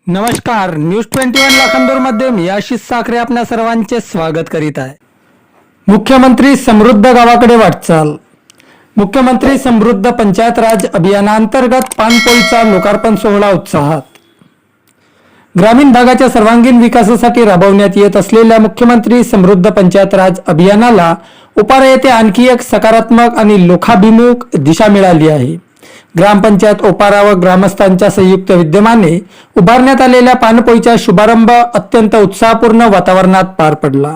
नमस्कार, न्यूज 21 लाखांदूरमध्ये मी आशिष साखरे आपल्या सर्वांचे स्वागत करीत आहे। मुख्यमंत्री समृद्ध गावाकडे वाटचाल। मुख्यमंत्री समृद्ध पंचायत राज अभियानांतर्गत पानपोईचा लोकार्पण सोहळा उत्साहात। ग्रामीण भागाच्या सर्वांगीण विकासासाठी राबवण्यात येत असलेल्या मुख्यमंत्री समृद्ध पंचायत राज अभियानाला उपारा येथे आणखी एक सकारात्मक आणि लोकाभिमुख दिशा मिळाली आहे। ग्रामपंचायत ओपारा व ग्रामस्थांच्या संयुक्त विद्यमाने उभारण्यात आलेल्या पानपोईचा शुभारंभ अत्यंत उत्साहपूर्ण वातावरणात पार पडला।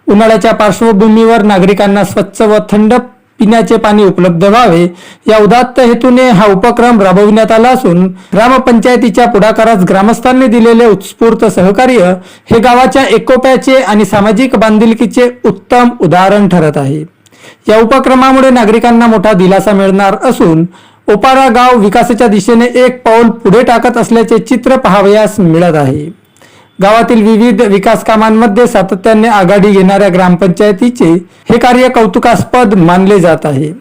उन्हाळ्याच्या पार्श्वभूमीवर नागरिकांना स्वच्छ व थंड पिण्याचे पाणी उपलब्ध व्हावे या उदात्त हेतूने हा उपक्रम राबविण्यात आला असून ग्रामपंचायतीच्या पुढाकारास ग्रामस्थांनी दिलेले उत्स्फूर्त सहकार्य हे गावाच्या एकोप्याचे आणि सामाजिक बांधिलकीचे उत्तम उदाहरण ठरत आहे। या उपक्रमामुळे नागरिकांना मोठा दिलासा मिळणार असून ओपारा गाव विकासाच्या दिशेने एक पाऊल पुढे टाकत असल्याचे चित्र पाहावयास मिळत आहे। गावातील विविध विकास कामांमध्ये सातत्याने आघाडी घेणाऱ्या ग्रामपंचायतीचे हे कार्य कौतुकास्पद मानले जात आहे।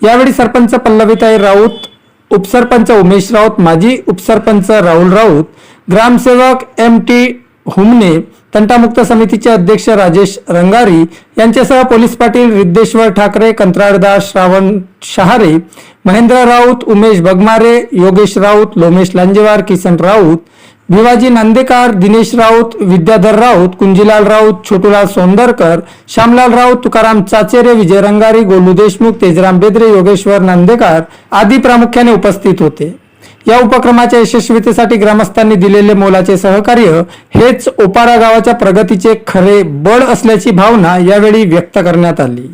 यावेळी सरपंच पल्लवीताई राऊत, उपसरपंच उमेश राऊत, माजी उपसरपंच राहुल राऊत, ग्रामसेवक MT हुमने, तंटामुक्त समितीचे अध्यक्ष राजेश रंगारी यांच्यासह पोलीस पाटील रिद्धेश्वर ठाकरे, कंत्राटदार श्रावण शहारे, महेंद्र राऊत, उमेश बगमारे, योगेश राऊत, लोमेश लांजेवार, किसन राऊत, भिवाजी नांदेकर, दिनेश राऊत, विद्याधर राऊत, कुंजीलाल राऊत, छोटूलाल सोंदरकर, श्यामलाल राऊत, तुकाराम चाचेरे, विजय रंगारी, गोलू देशमुख, तेजराम बेदरे, योगेश्वर नांदेकर आदी प्रामुख्याने उपस्थित होते। या उपक्रमाच्या यशस्वीतेसाठी ग्रामस्थांनी दिलेले मोलाचे सहकार्य हेच ओपारा गावाच्या प्रगतीचे खरे बळ असल्याची भावना यावेळी व्यक्त करण्यात आली।